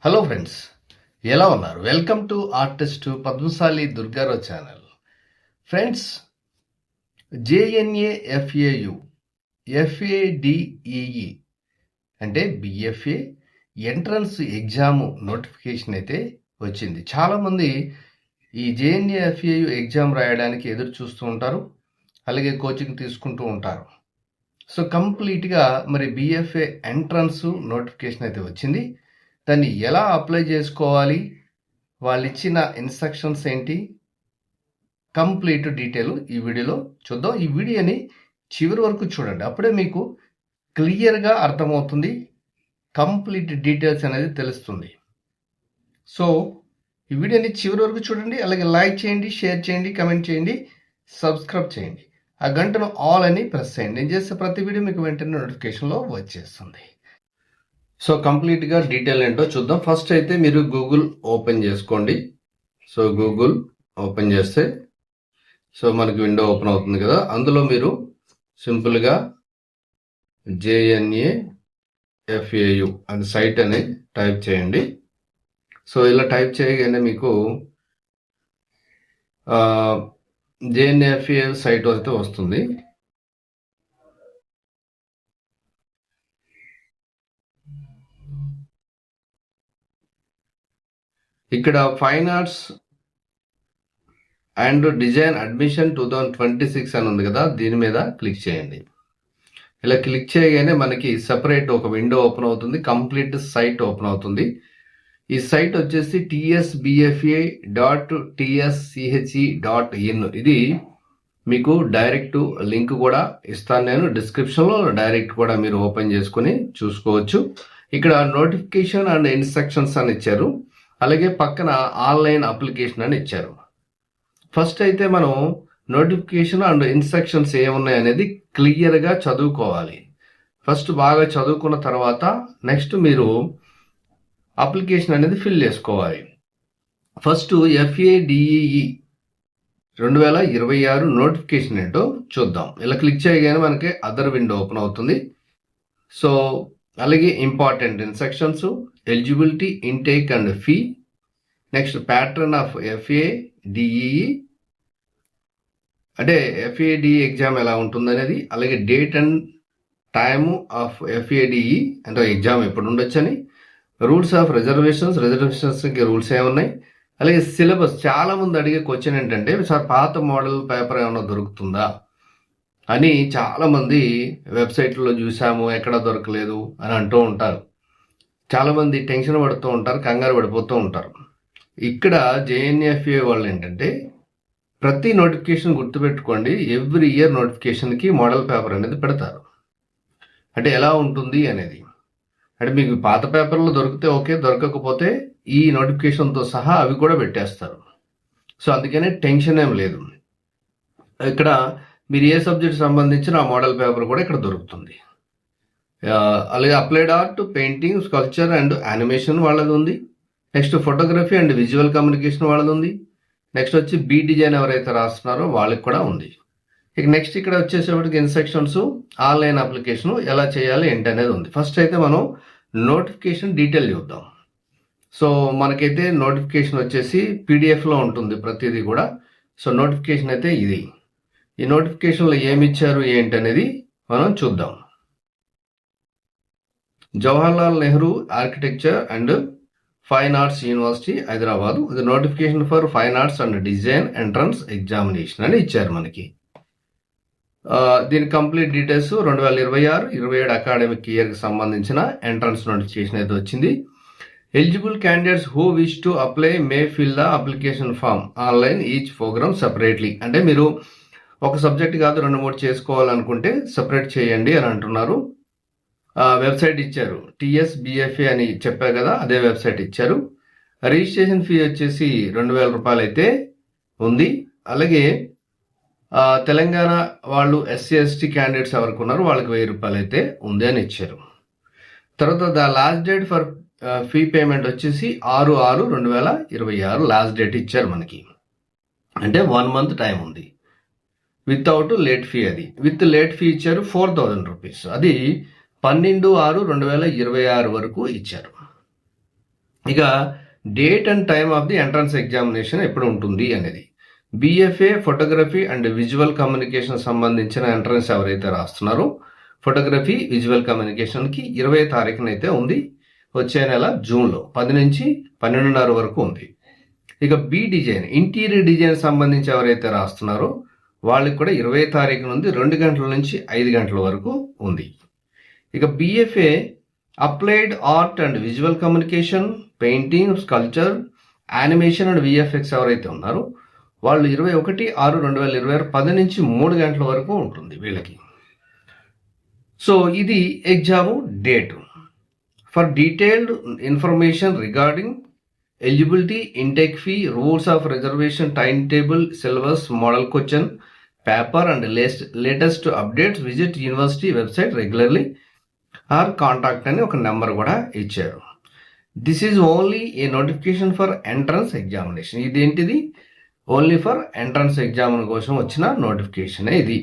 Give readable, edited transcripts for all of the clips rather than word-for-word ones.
Hello friends, ఎలా ఉన్నారు? Welcome to artist Padmashali Durga Rao channel. Friends, JNAFAU FADEE అంటే బిఎఫ్ఏ ఎంట్రన్స్ ఎగ్జామ్ నోటిఫికేషన్ అయితే వచ్చింది. చాలామంది ఈ జేఎన్ఏఎఫ్ఏయు ఎగ్జామ్ రాయడానికి ఎదురు చూస్తూ ఉంటారు, అలాగే కోచింగ్ తీసుకుంటూ ఉంటారు. సో కంప్లీట్గా మరి బిఎఫ్ఏ ఎంట్రన్స్ నోటిఫికేషన్ అయితే వచ్చింది. దాన్ని ఎలా అప్లై చేసుకోవాలి, వాళ్ళు ఇచ్చిన ఇన్స్ట్రక్షన్స్ ఏంటి, కంప్లీట్ డీటెయిల్ ఈ వీడియోలో చూద్దాం. ఈ వీడియోని చివరి వరకు చూడండి, అప్పుడే మీకు క్లియర్గా అర్థమవుతుంది, కంప్లీట్ డీటెయిల్స్ అనేది తెలుస్తుంది. సో ఈ వీడియోని చివరి వరకు చూడండి, అలాగే లైక్ చేయండి, షేర్ చేయండి, కమెంట్ చేయండి, సబ్స్క్రైబ్ చేయండి, ఆ గంటను ఆల్ అని ప్రెస్ చేయండి. నేను చేసే ప్రతి వీడియో మీకు వెంటనే నోటిఫికేషన్లో వచ్చేస్తుంది. సో కంప్లీట్గా డీటెయిల్ ఏంటో చూద్దాం. ఫస్ట్ అయితే మీరు గూగుల్ ఓపెన్ చేసుకోండి. సో గూగుల్ ఓపెన్ చేస్తే సో మనకి విండో ఓపెన్ అవుతుంది కదా, అందులో మీరు సింపుల్గా జేఎన్ఏఎఫ్ఏయు అని సైట్ అని టైప్ చేయండి. సో ఇలా టైప్ చేయగానే మీకు జేఎన్ఏఎఫ్ఏయు సైట్ అయితే వస్తుంది. ఇక్కడ fine arts and design admission 2026 అని ఉంది కదా, దీని మీద క్లిక్ చేయండి. ఇలా క్లిక్ చేయగానే మనకి సెపరేట్ ఒక విండో ఓపెన్ అవుతుంది, కంప్లీట్ సైట్ ఓపెన్ అవుతుంది. ఈ సైట్ వచ్చేసి tsbfa.tsche.in. ఇది మీకు డైరెక్ట్ లింక్ కూడా ఇస్తాను నేను డిస్క్రిప్షన్లో, డైరెక్ట్ కూడా మీరు ఓపెన్ చేసుకుని చూసుకోవచ్చు. ఇక్కడ నోటిఫికేషన్ అండ్ ఇన్స్ట్రక్షన్స్ అని ఇచ్చారు, అలాగే పక్కన ఆన్లైన్ అప్లికేషన్ అని ఇచ్చారు. ఫస్ట్ అయితే మనం నోటిఫికేషన్ అండ్ ఇన్స్ట్రక్షన్స్ ఏమున్నాయి అనేది క్లియర్గా చదువుకోవాలి. ఫస్ట్ బాగా చదువుకున్న తర్వాత నెక్స్ట్ మీరు అప్లికేషన్ అనేది ఫిల్ చేసుకోవాలి. ఫస్ట్ ఎఫ్ఏడిఈఈ 2026 నోటిఫికేషన్ ఏంటో చూద్దాం. ఇలా క్లిక్ చేయగానే మనకి అదర్ విండో ఓపెన్ అవుతుంది. సో అలాగే important instructions, eligibility, intake and fee, next pattern of F A D E E అంటే ఎఫ్ఏడిఈ ఎగ్జామ్ ఎలా ఉంటుంది అనేది, అలాగే date and time of F A D E అంటే ఎగ్జామ్ ఎప్పుడు ఉండొచ్చని, రూల్స్ ఆఫ్ రిజర్వేషన్స్కి రూల్స్ ఏమున్నాయి, అలాగే సిలబస్. చాలామంది అడిగే క్వశ్చన్ ఏంటంటే, సార్ పాత మోడల్ పేపర్ ఏమైనా దొరుకుతుందా అని చాలామంది వెబ్సైట్లో చూసాము, ఎక్కడ దొరకలేదు అని అంటూ ఉంటారు. చాలామంది టెన్షన్ పడుతూ ఉంటారు, కంగారు పడిపోతూ ఉంటారు. ఇక్కడ జేఎన్ఎఫ్ఏ వాళ్ళు ఏంటంటే ప్రతి నోటిఫికేషన్ గుర్తుపెట్టుకోండి, ఎవ్రీ ఇయర్ నోటిఫికేషన్కి మోడల్ పేపర్ అనేది పెడతారు. అంటే ఎలా ఉంటుంది అనేది, అంటే మీకు పాత పేపర్లో దొరికితే ఓకే, దొరకకపోతే ఈ నోటిఫికేషన్తో సహా అవి కూడా పెట్టేస్తారు. సో అందుకనే టెన్షన్ ఏం లేదు. ఇక్కడ మీరు ఏ సబ్జెక్ట్ సంబంధించిన ఆ మోడల్ పేపర్ కూడా ఇక్కడ దొరుకుతుంది. అలాగే applied art, painting, sculpture and animation వాళ్ళది ఉంది. Next photography and visual communication వాళ్ళది ఉంది. నెక్స్ట్ వచ్చి బీ డిజైన్ ఎవరైతే రాస్తున్నారో వాళ్ళకి కూడా ఉంది. ఇక నెక్స్ట్ ఇక్కడ వచ్చేసేపటికి ఇన్స్ట్రక్షన్స్, ఆన్లైన్ అప్లికేషన్ ఎలా చేయాలి ఏంటి అనేది ఉంది. ఫస్ట్ అయితే మనం నోటిఫికేషన్ డీటెయిల్ చూద్దాం. సో మనకైతే నోటిఫికేషన్ వచ్చేసి పీడిఎఫ్లో ఉంటుంది ప్రతిదీ కూడా. సో నోటిఫికేషన్ అయితే ఇది. ఈ నోటిఫికేషన్లో ఏమి ఇచ్చారు ఏంటి అనేది మనం చూద్దాం. Jawaharlal Nehru architecture and fine arts university Hyderabad, ఇది notification for fine arts and design entrance examination అని ఇచ్చారు మనకి. దీని కంప్లీట్ డీటెయిల్స్ 2026-27 అకాడమిక్ ఇయర్కి సంబంధించిన ఎంట్రన్స్ నోటిఫికేషన్ అయితే వచ్చింది. Eligible candidates who wish to apply may fill the application form online each programme separately. అంటే మీరు ఒక సబ్జెక్ట్ కాదు 2-3 చేసుకోవాలనుకుంటే సపరేట్ చేయండి అని అంటున్నారు. వెబ్సైట్ ఇచ్చారు, TSBFA అని చెప్పారు కదా, అదే వెబ్సైట్ ఇచ్చారు. రిజిస్ట్రేషన్ ఫీ వచ్చేసి 2000 రూపాయలు అయితే ఉంది. అలాగే తెలంగాణ వాళ్ళు SC/ST క్యాండిడేట్స్ ఎవరికి ఉన్నారో వాళ్ళకి 1000 రూపాయలు అయితే ఉంది అని ఇచ్చారు. తర్వాత the last date for fee payment వచ్చేసి 6/6/2026 లాస్ట్ డేట్ ఇచ్చారు మనకి. అంటే 1 month టైం ఉంది, వితౌట్ లేట్ ఫీ. అది విత్ లేట్ ఫీ ఇచ్చారు 4000 రూపీస్. అది 12/6/2026 వరకు ఇచ్చారు. ఇక date and time of the entrance examination ఎప్పుడు ఉంటుంది అనేది. BFA photography and visual communication సంబంధించిన ఎంట్రన్స్ ఎవరైతే రాస్తున్నారో ఫోటోగ్రఫీ విజువల్ కమ్యూనికేషన్కి 20 తారీఖున అయితే ఉంది. వచ్చే నెల జూన్లో 10 నుంచి 12:30 వరకు ఉంది. ఇక బి డిజైన్ ఇంటీరియర్ డిజైన్ సంబంధించి ఎవరైతే రాస్తున్నారో వాళ్ళకి కూడా 20 తారీఖు నుండి 2 గంటల నుంచి 5 గంటల వరకు ఉంది. ఇక BFA applied art and visual communication, painting, sculpture, animation and VFX ఎవరైతే ఉన్నారో వాళ్ళు 21/6/2026 10 నుంచి 3 గంటల వరకు ఉంటుంది వీళ్ళకి. సో ఇది exam date. For detailed information regarding eligibility, intake fee, rules of reservation, time table, syllabus, model question paper and latest updates visit university website regularly are contact అని ఒక నెంబర్ కూడా ఇచ్చారు. This is only A notification for entrance examination. ఇదేంటిది? Only for entrance exam కోసం వచ్చిన notification ఇది.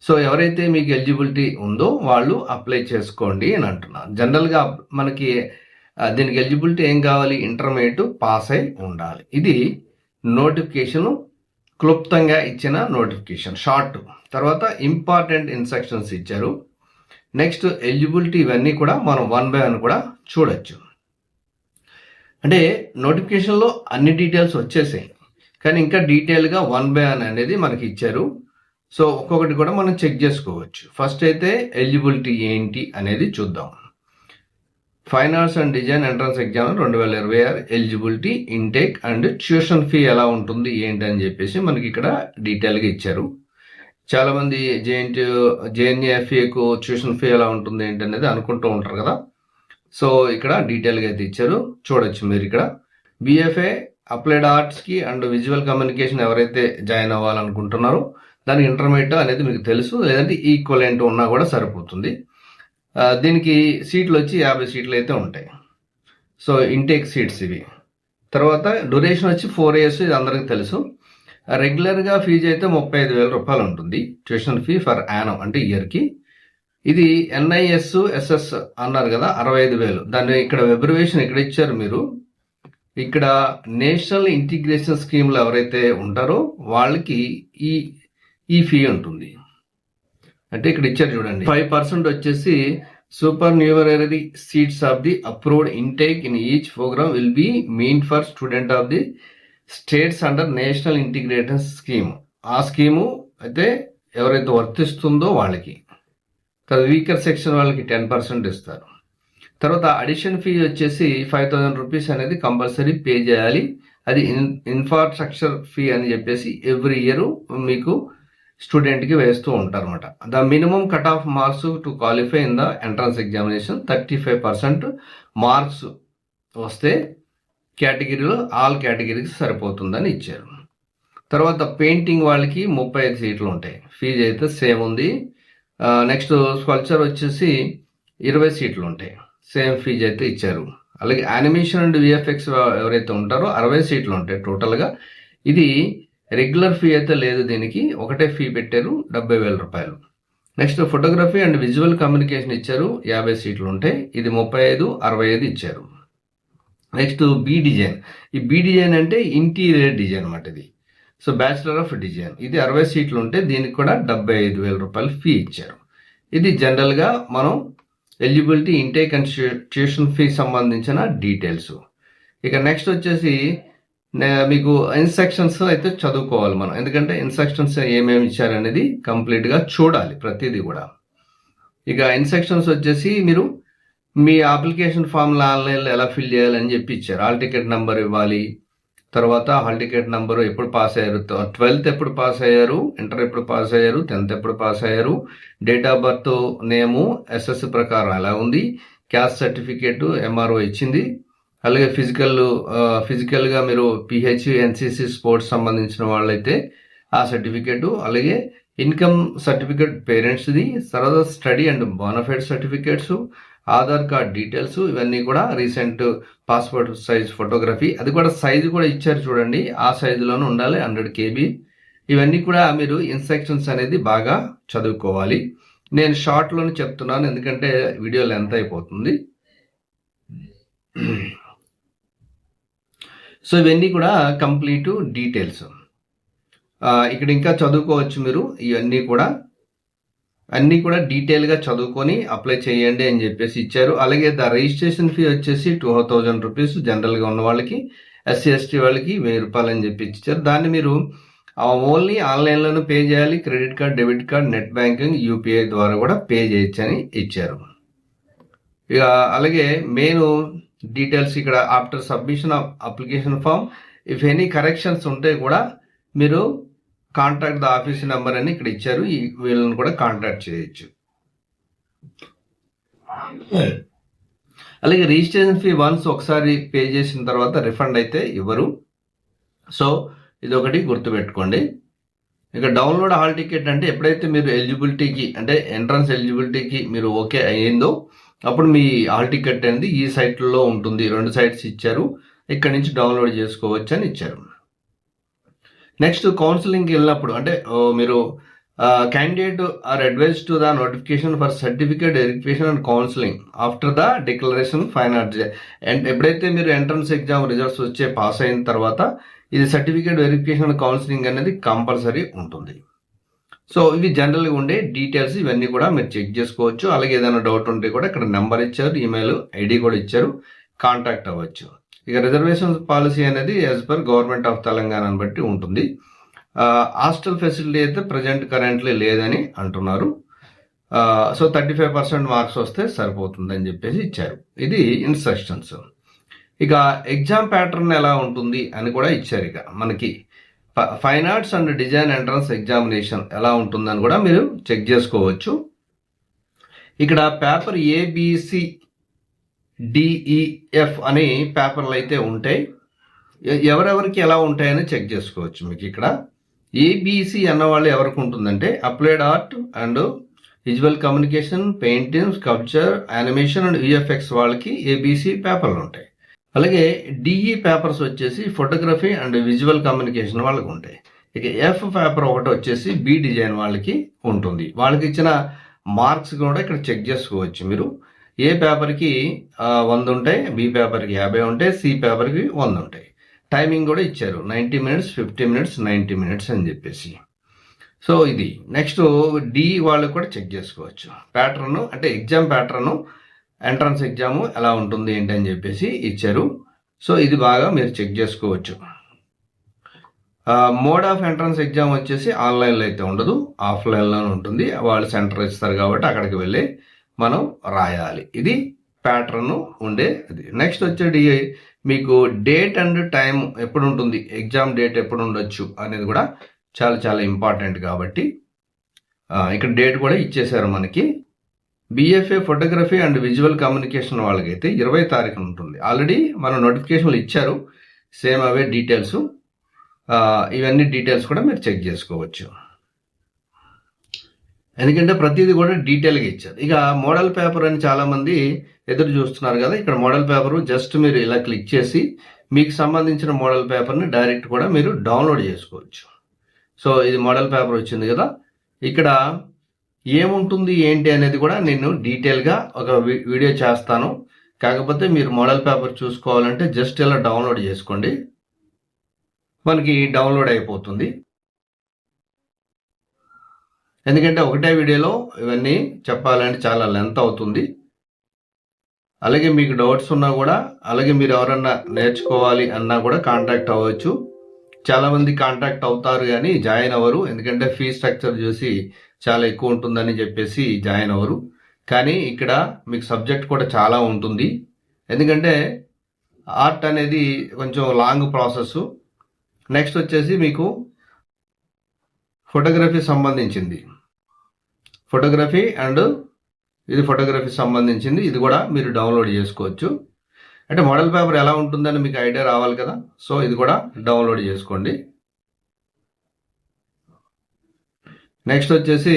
So ఎవరైతే మీకు ఎలిజిబిలిటీ ఉందో వాళ్ళు అప్లై చేసుకోండి అని అంటున్నారు. జనరల్గా మనకి దీనికి ఎలిజిబిలిటీ ఏం కావాలి? ఇంటర్మీడియట్ పాస్ అయి ఉండాలి. ఇది నోటిఫికేషన్ క్లుప్తంగా ఇచ్చిన నోటిఫికేషన్ షార్ట్. తర్వాత ఇంపార్టెంట్ ఇన్స్ట్రక్షన్స్ ఇచ్చారు. నెక్స్ట్ ఎలిజిబిలిటీ, ఇవన్నీ కూడా మనం 1 by 1 కూడా చూడొచ్చు. అంటే నోటిఫికేషన్లో అన్ని డీటెయిల్స్ వచ్చేసాయి, కానీ ఇంకా డీటెయిల్గా 1 by 1 అనేది మనకి ఇచ్చారు. సో ఒక్కొక్కటి కూడా మనం చెక్ చేసుకోవచ్చు. ఫస్ట్ అయితే ఎలిజిబిలిటీ ఏంటి అనేది చూద్దాం. Fine arts and design entrance exam 2026 eligibility, intake and tuition fee ఎలా ఉంటుంది ఏంటి అని చెప్పేసి మనకి ఇక్కడ డీటెయిల్గా ఇచ్చారు. చాలామంది జేఎన్ఏఎఫ్ఏకు ట్యూషన్ ఫీ ఎలా ఉంటుంది ఏంటి అనేది అనుకుంటూ ఉంటారు కదా. సో ఇక్కడ డీటెయిల్గా అయితే ఇచ్చారు, చూడొచ్చు మీరు ఇక్కడ. బిఎఫ్ఏ అప్లైడ్ ఆర్ట్స్కి అండ్ విజువల్ కమ్యూనికేషన్ ఎవరైతే జాయిన్ అవ్వాలనుకుంటున్నారో దానికి ఇంటర్మీడియట్ అనేది మీకు తెలుసు, లేదంటే ఈక్వలెంట్ ఉన్నా కూడా సరిపోతుంది. దీనికి సీట్లు వచ్చి 50 సీట్లు అయితే ఉంటాయి. సో ఇంటేక్ సీట్స్ ఇవి. తర్వాత డ్యూరేషన్ వచ్చి 4 years, ఇది అందరికీ తెలుసు. రెగ్యులర్గా ఫీజు అయితే 35,000 రూపాయలు ఉంటుంది ట్యూషన్ ఫీ ఫర్ యానం, అంటే ఇయర్కి. ఇది NISS అన్నారు కదా 65,000. దాన్ని ఇక్కడ అబ్రివేషన్ ఇక్కడ ఇచ్చారు మీరు. ఇక్కడ నేషనల్ ఇంటిగ్రేషన్ స్కీమ్లో ఎవరైతే ఉంటారో వాళ్ళకి ఈ ఫీ ఉంటుంది. అంటే ఇక్కడ ఇచ్చారు చూడండి, 5% వచ్చేసి supernumerary seats of the approved intake in each programme will be mean for student of the states under national integration scheme. ఆ స్కీము అయితే ఎవరైతే వర్తిస్తుందో వాళ్ళకి. వీకర్ సెక్షన్ వాళ్ళకి 10% ఇస్తారు. తర్వాత అడిషన్ ఫీ వచ్చేసి 5,000 రూపీస్ అనేది కంపల్సరీ పే చేయాలి. అది ఇన్ఫ్రాస్ట్రక్చర్ ఫీ అని చెప్పేసి ఎవ్రీ ఇయర్ మీకు స్టూడెంట్కి వేస్తూ ఉంటారు అనమాట. The minimum cut off marks to qualify in the entrance examination 35% marks వస్తే కేటగిరీలో ఆల్ కేటగిరీకి సరిపోతుందని ఇచ్చారు. తర్వాత పెయింటింగ్ వాళ్ళకి 35 సీట్లు ఉంటాయి, ఫీజు అయితే సేమ్ ఉంది. నెక్స్ట్ స్కల్ప్చర్ వచ్చేసి 20 సీట్లు ఉంటాయి, సేమ్ ఫీజు అయితే ఇచ్చారు. అలాగే యానిమేషన్ అండ్ విఎఫ్ఎక్స్ ఎవరైతే ఉంటారో 60 సీట్లు ఉంటాయి టోటల్గా. ఇది రెగ్యులర్ ఫీ అయితే లేదు, దీనికి ఒకటే ఫీ పెట్టారు, 70,000 రూపాయలు. Next photography and visual communication ఇచ్చారు, 50 సీట్లు ఉంటాయి. ఇది 35, 65 ఇచ్చారు. Next B design. ఈ బి డిజైన్ అంటే ఇంటీరియర్ డిజైన్ అన్నమాట ఇది. సో బ్యాచిలర్ ఆఫ్ డిజైన్, ఇది 60 సీట్లు ఉంటే దీనికి కూడా 75,000 రూపాయలు ఫీ ఇచ్చారు. ఇది జనరల్గా మనం eligibility, intake and tuition fee సంబంధించిన డీటెయిల్స్. ఇక నెక్స్ట్ వచ్చేసి మీకు ఇన్స్ట్రక్షన్స్ అయితే చదువుకోవాలి మనం, ఎందుకంటే ఇన్స్ట్రక్షన్స్ ఏమేమి ఇచ్చారనేది కంప్లీట్గా చూడాలి ప్రతిదీ కూడా. ఇక ఇన్స్ట్రక్షన్స్ వచ్చేసి మీరు మీ అప్లికేషన్ ఫామ్లో ఆన్లైన్లో ఎలా ఫిల్ చేయాలని చెప్పి ఇచ్చారు. హాల్ టికెట్ నెంబర్ ఇవ్వాలి. తర్వాత హాల్ టికెట్ నెంబరు ఎప్పుడు పాస్ అయ్యారు, 12th ఎప్పుడు పాస్ అయ్యారు, ఇంటర్ ఎప్పుడు పాస్ అయ్యారు, 10th ఎప్పుడు పాస్ అయ్యారు, date of birth name SSC ప్రకారం ఎలా ఉంది, క్యాస్ట్ సర్టిఫికేట్ MRO ఇచ్చింది. అలాగే ఫిజికల్గా మీరు PH NCC స్పోర్ట్స్ సంబంధించిన వాళ్ళైతే ఆ సర్టిఫికేటు, అలాగే ఇన్కమ్ సర్టిఫికేట్ పేరెంట్స్ది, తర్వాత study and bonafide certificates, Aadhaar card details, ఇవన్నీ కూడా రీసెంట్ పాస్పోర్ట్ సైజ్ ఫోటోగ్రఫీ, అది కూడా సైజు కూడా ఇచ్చారు చూడండి, ఆ సైజులోనే ఉండాలి 100 KB. ఇవన్నీ కూడా మీరు ఇన్స్ట్రక్షన్స్ అనేది బాగా చదువుకోవాలి. నేను షార్ట్లోనే చెప్తున్నాను, ఎందుకంటే వీడియో లెంత్ అయిపోతుంది. సో ఇవన్నీ కూడా కంప్లీట్ డీటెయిల్స్. ఇక్కడ ఇంకా చదువుకోవచ్చు మీరు. ఇవన్నీ కూడా అన్నీ కూడా డీటెయిల్గా చదువుకొని అప్లై చేయండి అని చెప్పేసి ఇచ్చారు. అలాగే ద రిజిస్ట్రేషన్ ఫీ వచ్చేసి 2000 రూపీస్ జనరల్గా ఉన్న వాళ్ళకి, ఎస్సీ ఎస్టీ వాళ్ళకి 1000 రూపాయలు అని చెప్పి ఇచ్చారు. దాన్ని మీరు ఓన్లీ ఆన్లైన్లోనే పే చేయాలి. Credit card, debit card, net banking, UPI ద్వారా కూడా పే చేయొచ్చు అని ఇచ్చారు. ఇక అలాగే మెయిన్ డీటెయిల్స్ ఇక్కడ after submission of application form if any corrections ఉంటే కూడా మీరు కాంటాక్ట్ ద ఆఫీస్ నెంబర్ అని ఇక్కడ ఇచ్చారు. వీళ్ళని కూడా కాంటాక్ట్ చేయొచ్చు. అలాగే రిజిస్ట్రేషన్ ఫీ వన్స్ ఒకసారి పే చేసిన తర్వాత రిఫండ్ అయితే ఇవ్వరు. సో ఇది ఒకటి గుర్తుపెట్టుకోండి. ఇక డౌన్లోడ్ హాల్ టికెట్ అంటే ఎప్పుడైతే మీరు ఎలిజిబిలిటీకి అంటే ఎంట్రన్స్ ఎలిజిబిలిటీకి మీరు ఓకే అయ్యిందో అప్పుడు మీ హాల్ టికెట్ అనేది ఈ సైట్లో ఉంటుంది. 2 సైట్స్ ఇచ్చారు. ఇక్కడ నుంచి డౌన్లోడ్ చేసుకోవచ్చు అని ఇచ్చారు. నెక్స్ట్ కౌన్సిలింగ్కి వెళ్ళినప్పుడు అంటే మీరు candidate are advise to the notification for certificate verification and counselling after the declaration fine and ఎప్పుడైతే మీరు ఎంట్రన్స్ ఎగ్జామ్ రిజల్ట్స్ వచ్చే పాస్ అయిన తర్వాత ఇది సర్టిఫికేట్ వెరిఫికేషన్ అండ్ కౌన్సిలింగ్ అనేది కంపల్సరీ ఉంటుంది. సో ఇవి జనరల్గా ఉండే డీటెయిల్స్. ఇవన్నీ కూడా మీరు చెక్ చేసుకోవచ్చు. అలాగే ఏదైనా డౌట్ ఉంటే కూడా ఇక్కడ నెంబర్ ఇచ్చారు, ఈమెయిల్ ఐడి కూడా ఇచ్చారు, కాంటాక్ట్ అవ్వచ్చు. ఇక రిజర్వేషన్ పాలసీ అనేది యాజ్ పర్ గవర్నమెంట్ ఆఫ్ తెలంగాణను బట్టి ఉంటుంది. హాస్టల్ ఫెసిలిటీ అయితే ప్రజెంట్ కరెంట్లీ లేదని అంటున్నారు. సో 35% మార్క్స్ వస్తే సరిపోతుందని చెప్పేసి ఇచ్చారు. ఇది ఇన్స్ట్రక్షన్స్. ఇక ఎగ్జామ్ ప్యాటర్న్ ఎలా ఉంటుంది అని కూడా ఇచ్చారు. ఇక మనకి fine arts and design entrance examination ఎలా ఉంటుందని కూడా మీరు చెక్ చేసుకోవచ్చు. ఇక్కడ పేపర్ ఏబిసి డిఈఎఫ్ అని పేపర్లు అయితే ఉంటాయి. ఎవరెవరికి ఎలా ఉంటాయని చెక్ చేసుకోవచ్చు. మీకు ఇక్కడ ఏబిసి అన్న వాళ్ళు ఎవరికి ఉంటుందంటే applied art and visual communication, painting, sculpture, animation and VFX వాళ్ళకి ఏబిసి పేపర్లు ఉంటాయి. అలాగే డిఈ పేపర్స్ వచ్చేసి ఫోటోగ్రఫీ అండ్ విజువల్ కమ్యూనికేషన్ వాళ్ళకి ఉంటాయి. ఇక ఎఫ్ పేపర్ ఒకటి వచ్చేసి బి డిజైన్ వాళ్ళకి ఉంటుంది. వాళ్ళకి ఇచ్చిన మార్క్స్ కూడా ఇక్కడ చెక్ చేసుకోవచ్చు మీరు. ఏ పేపర్కి 100 ఉంటాయి, బి పేపర్కి 50 ఉంటాయి, సి పేపర్కి 100 ఉంటాయి. టైమింగ్ కూడా ఇచ్చారు 90 మినిట్స్, 50 మినిట్స్, 90 మినిట్స్ అని చెప్పేసి. సో ఇది నెక్స్ట్ డి వాళ్ళకి కూడా చెక్ చేసుకోవచ్చు. ప్యాటర్న్ అంటే ఎగ్జామ్ ప్యాటర్న్ ఎంట్రన్స్ ఎగ్జామ్ ఎలా ఉంటుంది ఏంటి అని చెప్పేసి ఇచ్చారు. సో ఇది బాగా మీరు చెక్ చేసుకోవచ్చు. మోడ్ ఆఫ్ ఎంట్రన్స్ ఎగ్జామ్ వచ్చేసి ఆన్లైన్లో అయితే ఉండదు, ఆఫ్లైన్లోనే ఉంటుంది. వాళ్ళు సెంటర్ ఇస్తారు కాబట్టి అక్కడికి వెళ్ళి మనం రాయాలి. ఇది ప్యాటర్న్ ఉండేది. నెక్స్ట్ వచ్చేది మీకు డేట్ అండ్ టైం ఎప్పుడు ఉంటుంది, ఎగ్జామ్ డేట్ ఎప్పుడు ఉండొచ్చు అనేది కూడా చాలా చాలా ఇంపార్టెంట్. కాబట్టి ఇక్కడ డేట్ కూడా ఇచ్చేసారు మనకి. BFA photography and visual communication వాళ్ళకైతే 20 తారీఖున ఉంటుంది. ఆల్రెడీ మనం నోటిఫికేషన్లు ఇచ్చారు, సేమ్ అవే డీటెయిల్స్. ఇవన్నీ డీటెయిల్స్ కూడా మీరు చెక్ చేసుకోవచ్చు. ఎందుకంటే ప్రతిదీ కూడా డీటెయిల్గా ఇచ్చారు. ఇక మోడల్ పేపర్ అని చాలామంది ఎదురు చూస్తున్నారు కదా. ఇక్కడ మోడల్ పేపర్ జస్ట్ మీరు ఇలా క్లిక్ చేసి మీకు సంబంధించిన మోడల్ పేపర్ని డైరెక్ట్ కూడా మీరు డౌన్లోడ్ చేసుకోవచ్చు. సో ఇది మోడల్ పేపర్ వచ్చింది కదా. ఇక్కడ ఏముంటుంది ఏంటి అనేది కూడా నేను డీటెయిల్గా ఒక వీడియో చేస్తాను. కాకపోతే మీరు మోడల్ పేపర్ చూసుకోవాలంటే జస్ట్ ఇలా డౌన్లోడ్ చేసుకోండి, మనకి డౌన్లోడ్ అయిపోతుంది. ఎందుకంటే ఒకటే వీడియోలో ఇవన్నీ చెప్పాలంటే చాలా లెంత్ అవుతుంది. అలాగే మీకు డౌట్స్ ఉన్నా కూడా, అలాగే మీరు ఎవరన్నా నేర్చుకోవాలి అన్నా కూడా కాంటాక్ట్ అవ్వచ్చు. చాలామంది కాంటాక్ట్ అవుతారు కానీ జాయిన్ అవ్వరు. ఎందుకంటే ఫీ స్ట్రక్చర్ చూసి చాలా ఎక్కువ ఉంటుందని చెప్పేసి జాయిన్ అవ్వరు. కానీ ఇక్కడ మీకు సబ్జెక్ట్ కూడా చాలా ఉంటుంది. ఎందుకంటే ఆర్ట్ అనేది కొంచెం లాంగ్ ప్రాసెస్. నెక్స్ట్ వచ్చేసి మీకు ఫోటోగ్రఫీ సంబంధించింది, ఫోటోగ్రఫీ అండ్ ఇది ఫోటోగ్రఫీ సంబంధించింది. ఇది కూడా మీరు డౌన్లోడ్ చేసుకోవచ్చు. అంటే మోడల్ పేపర్ ఎలా ఉంటుందని మీకు ఐడియా రావాలి కదా. సో ఇది కూడా డౌన్లోడ్ చేసుకోండి. నెక్స్ట్ వచ్చేసి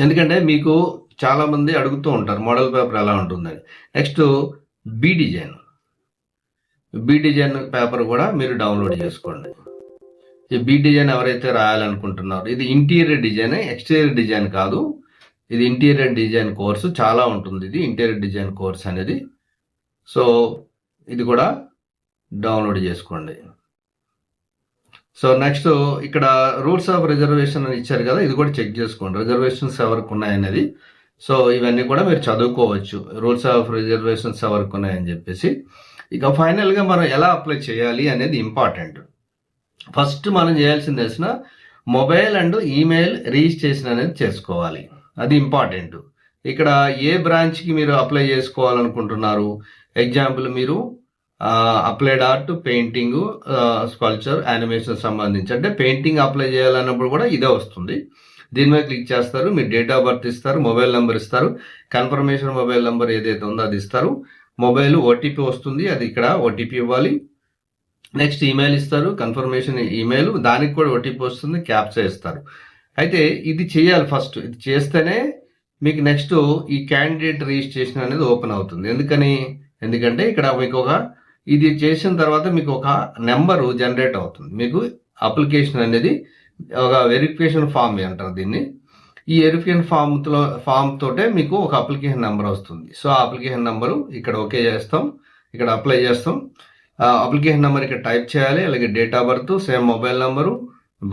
ఎందుకంటే మీకు చాలామంది అడుగుతూ ఉంటారు మోడల్ పేపర్ ఎలా ఉంటుందని. నెక్స్ట్ బి డిజైన్ పేపర్ కూడా మీరు డౌన్లోడ్ చేసుకోండి. ఈ బి డిజైన్ ఎవరైతే రాయాలనుకుంటున్నారో ఇది ఇంటీరియర్ డిజైన్, ఎక్స్టీరియర్ డిజైన్ కాదు. ఇది ఇంటీరియర్ డిజైన్ కోర్సు చాలా ఉంటుంది. ఇది ఇంటీరియర్ డిజైన్ కోర్స్ అనేది. సో ఇది కూడా డౌన్లోడ్ చేసుకోండి. సో నెక్స్ట్ ఇక్కడ రూల్స్ ఆఫ్ రిజర్వేషన్ అని ఇచ్చారు కదా, ఇది కూడా చెక్ చేసుకోండి రిజర్వేషన్స్ ఎవరికి ఉన్నాయనేది. సో ఇవన్నీ కూడా మీరు చదువుకోవచ్చు, రూల్స్ ఆఫ్ రిజర్వేషన్స్ ఎవరికి ఉన్నాయని చెప్పేసి. ఇక ఫైనల్గా మనం ఎలా అప్లై చేయాలి అనేది ఇంపార్టెంట్. ఫస్ట్ మనం చేయాల్సింది తెలిసిన మొబైల్ అండ్ ఈమెయిల్ రిజిస్ట్రేషన్ అనేది చేసుకోవాలి, అది ఇంపార్టెంట్. ఇక్కడ ఏ బ్రాంచ్కి మీరు అప్లై చేసుకోవాలనుకుంటున్నారు, ఎగ్జాంపుల్ మీరు applied art, painting, sculpture, animation సంబంధించి, అంటే పెయింటింగ్ అప్లై చేయాలన్నప్పుడు కూడా ఇదే వస్తుంది. దీని మీద క్లిక్ చేస్తారు, మీ డేట్ ఆఫ్ బర్త్ ఇస్తారు, మొబైల్ నెంబర్ ఇస్తారు, కన్ఫర్మేషన్ మొబైల్ నెంబర్ ఏదైతే ఉందో అది ఇస్తారు, మొబైల్ ఓటీపీ వస్తుంది, అది ఇక్కడ ఓటీపీ ఇవ్వాలి. నెక్స్ట్ ఈమెయిల్ ఇస్తారు, కన్ఫర్మేషన్ ఈమెయిల్, దానికి కూడా ఓటీపీ వస్తుంది, క్యాప్చా ఇస్తారు. అయితే ఇది చేయాలి ఫస్ట్, ఇది చేస్తేనే మీకు నెక్స్ట్ ఈ క్యాండిడేట్ రిజిస్ట్రేషన్ అనేది ఓపెన్ అవుతుంది. ఎందుకంటే ఇక్కడ మీకు ఇది చేసిన తర్వాత మీకు ఒక నెంబరు జనరేట్ అవుతుంది, మీకు అప్లికేషన్ అనేది ఒక వెరిఫికేషన్ ఫామ్ అంటారు దీన్ని. ఈ వెరిఫికేషన్ ఫామ్ తోటే మీకు ఒక అప్లికేషన్ నెంబర్ వస్తుంది. సో ఆ అప్లికేషన్ నెంబరు ఇక్కడ ఓకే చేస్తాం, ఇక్కడ అప్లై చేస్తాం. అప్లికేషన్ నెంబర్ ఇక్కడ టైప్ చేయాలి, అలాగే date of birth, same mobile number,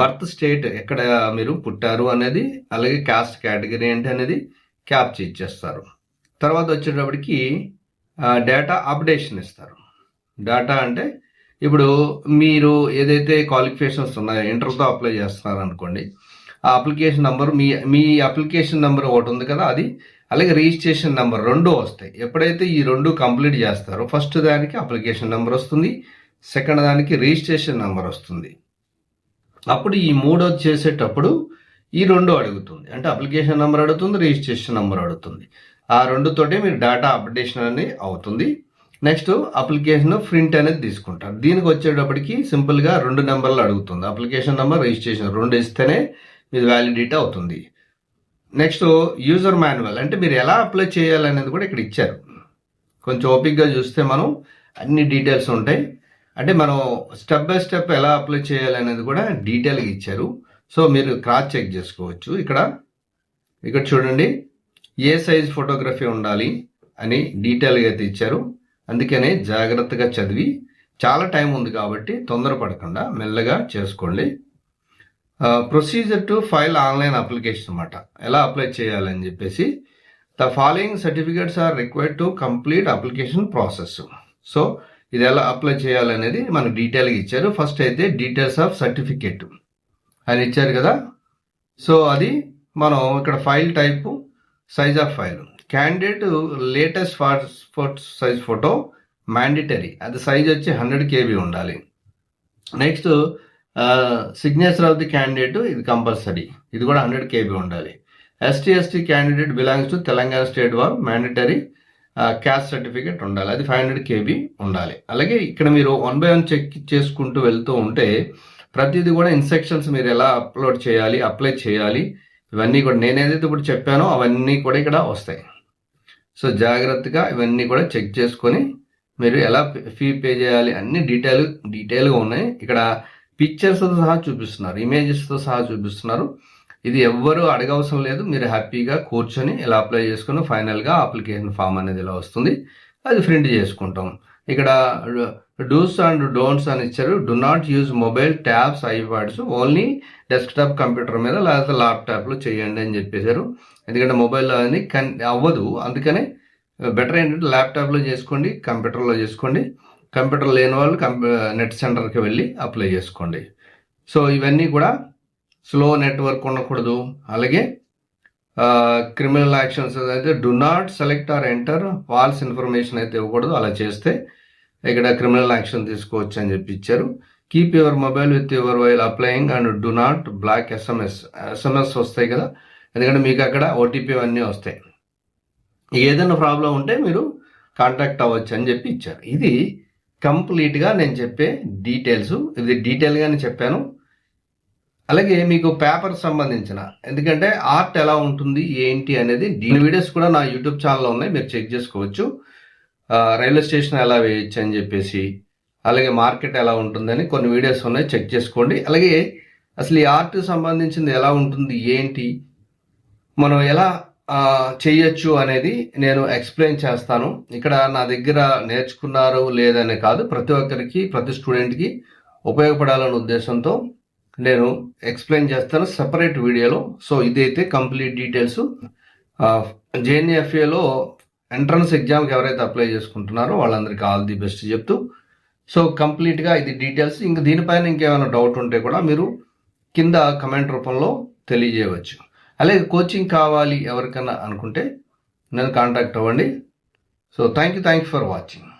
birth state ఎక్కడ మీరు పుట్టారు అనేది, అలాగే కాస్ట్ కేటగిరీ ఏంటి అనేది క్యాప్చా ఇచ్చేస్తారు. తర్వాత వచ్చేటప్పటికి డేటా అప్డేషన్ ఇస్తారు. డేటా అంటే ఇప్పుడు మీరు ఏదైతే క్వాలిఫికేషన్స్ ఉన్నాయో, ఇంటర్తో అప్లై చేస్తున్నారు అనుకోండి, ఆ అప్లికేషన్ నెంబర్ మీ అప్లికేషన్ నెంబర్ ఒకటి ఉంది కదా, అది అలాగే రిజిస్ట్రేషన్ నెంబర్ రెండు వస్తాయి. ఎప్పుడైతే ఈ రెండు కంప్లీట్ చేస్తారో ఫస్ట్ దానికి అప్లికేషన్ నెంబర్ వస్తుంది, సెకండ్ దానికి రిజిస్ట్రేషన్ నెంబర్ వస్తుంది. అప్పుడు ఈ మూడోది చేసేటప్పుడు ఈ రెండు అడుగుతుంది, అంటే అప్లికేషన్ నెంబర్ అడుగుతుంది, రిజిస్ట్రేషన్ నెంబర్ అడుగుతుంది. ఆ రెండుతోటే మీరు డేటా అప్డేషన్ అనేది అవుతుంది. నెక్స్ట్ అప్లికేషన్ ప్రింట్ అనేది తీసుకుంటారు. దీనికి వచ్చేటప్పటికి సింపుల్గా 2 నెంబర్లు అడుగుతుంది, అప్లికేషన్ నెంబర్, రిజిస్ట్రేషన్ 2 ఇస్తేనే మీది వ్యాలిడిటీ అవుతుంది. నెక్స్ట్ యూజర్ మాన్యువల్, అంటే మీరు ఎలా అప్లై చేయాలనేది కూడా ఇక్కడ ఇచ్చారు. కొంచెం ఓపిక్గా చూస్తే మనం అన్ని డీటెయిల్స్ ఉంటాయి, అంటే మనం స్టెప్ బై స్టెప్ ఎలా అప్లై చేయాలనేది కూడా డీటెయిల్గా ఇచ్చారు. సో మీరు క్రాస్ చెక్ చేసుకోవచ్చు. ఇక్కడ చూడండి, ఏ సైజ్ ఫోటోగ్రఫీ ఉండాలి అని డీటెయిల్గా అయితే ఇచ్చారు. అందుకనే జాగ్రత్తగా చదివి, చాలా టైం ఉంది కాబట్టి తొందరపడకుండా మెల్లగా చేసుకోండి. Procedure to file online application అన్నమాట, ఎలా అప్లై చేయాలని చెప్పేసి. The following certificates are required to complete application process. So ఇది ఎలా అప్లై చేయాలనేది మనకు డీటెయిల్గా ఇచ్చారు. ఫస్ట్ అయితే డీటెయిల్స్ ఆఫ్ సర్టిఫికేట్ అని ఇచ్చారు కదా. సో అది మనం ఇక్కడ file type, size of file, candidate latest passport size photo mandatory, అది సైజ్ వచ్చి 100 KB ఉండాలి. Next signature of the candidate, ఇది కంపల్సరీ, ఇది కూడా 100 KB ఉండాలి. ST candidate belongs to Telangana state war, mandatory caste certificate ఉండాలి, అది 500 KB ఉండాలి. అలాగే ఇక్కడ మీరు 1 by 1 చెక్ చేసుకుంటూ వెళ్తూ ఉంటే ప్రతిదీ కూడా ఇన్స్ట్రక్షన్స్ మీరు ఎలా అప్లై చేయాలి, ఇవన్నీ కూడా నేను ఏదైతే ఇప్పుడు చెప్పానో అవన్నీ కూడా ఇక్కడ వస్తాయి. సో జాగ్రత్తగా ఇవన్నీ కూడా చెక్ చేసుకొని మీరు ఎలా ఫీ పే చేయాలి అన్ని డీటెయిల్గా ఉన్నాయి. ఇక్కడ పిక్చర్స్తో సహా చూపిస్తున్నారు, ఇమేజెస్తో సహా చూపిస్తున్నారు. ఇది ఎవ్వరూ అడగవసరం లేదు, మీరు హ్యాపీగా కూర్చొని ఇలా అప్లై చేసుకుని ఫైనల్గా అప్లికేషన్ ఫామ్ అనేది ఇలా వస్తుంది, అది ప్రింట్ చేసుకుంటాం. ఇక్కడ డూస్ అండ్ డోంట్స్ అని ఇచ్చారు. Do not use mobile, tabs, iPads, only desktop computer మీద లేకపోతే ల్యాప్టాప్లో చేయండి అని చెప్పేశారు. ఎందుకంటే మొబైల్లో అని అవ్వదు, అందుకనే బెటర్ ఏంటంటే ల్యాప్టాప్లో చేసుకోండి, కంప్యూటర్లో చేసుకోండి. కంప్యూటర్ లేని వాళ్ళు నెట్ సెంటర్కి వెళ్ళి అప్లై చేసుకోండి. సో ఇవన్నీ కూడా స్లో నెట్వర్క్ ఉండకూడదు. అలాగే క్రిమినల్ యాక్షన్స్ అయితే do not select or enter false information అయితే ఇవ్వకూడదు, అలా చేస్తే ఇక్కడ క్రిమినల్ యాక్షన్ తీసుకోవచ్చు అని చెప్పి ఇచ్చారు. Keep your mobile with your while applying and do not block SMS వస్తాయి కదా, ఎందుకంటే మీకు అక్కడ OTP అన్నీ వస్తాయి. ఏదైనా ప్రాబ్లం ఉంటే మీరు కాంటాక్ట్ అవ్వచ్చు అని చెప్పి ఇచ్చారు. ఇది కంప్లీట్గా నేను చెప్పే డీటెయిల్స్, ఇది డీటెయిల్గానే చెప్పాను. అలాగే మీకు పేపర్ సంబంధించిన, ఎందుకంటే ఆర్ట్ ఎలా ఉంటుంది ఏంటి అనేది వీడియోస్ కూడా నా యూట్యూబ్ ఛానల్లో ఉన్నాయి, మీరు చెక్ చేసుకోవచ్చు. రైల్వే స్టేషన్ ఎలా వేయచ్చు అని చెప్పేసి, అలాగే మార్కెట్ ఎలా ఉంటుందని కొన్ని వీడియోస్ ఉన్నాయి, చెక్ చేసుకోండి. అలాగే అసలు ఈ ఆర్ట్ సంబంధించింది ఎలా ఉంటుంది ఏంటి, మనం ఎలా చేయొచ్చు అనేది నేను ఎక్స్ప్లెయిన్ చేస్తాను. ఇక్కడ నా దగ్గర నేర్చుకున్నారు లేదనే కాదు, ప్రతి ఒక్కరికి ప్రతి స్టూడెంట్కి ఉపయోగపడాలనే ఉద్దేశంతో నేను ఎక్స్ప్లెయిన్ చేస్తాను సెపరేట్ వీడియోలో. సో ఇదైతే కంప్లీట్ డీటెయిల్స్. JNFAలో ఎంట్రన్స్ ఎగ్జామ్కి ఎవరైతే అప్లై చేసుకుంటున్నారో వాళ్ళందరికీ ఆల్ ది బెస్ట్ చెప్తూ, సో కంప్లీట్గా ఇది డీటెయిల్స్. ఇంక దీనిపైన ఇంకేమైనా డౌట్ ఉంటే కూడా మీరు కింద కమెంట్ రూపంలో తెలియజేయవచ్చు. అలాగే కోచింగ్ కావాలి ఎవరికన్నా అనుకుంటే నన్ను కాంటాక్ట్ అవ్వండి. So thank you for watching.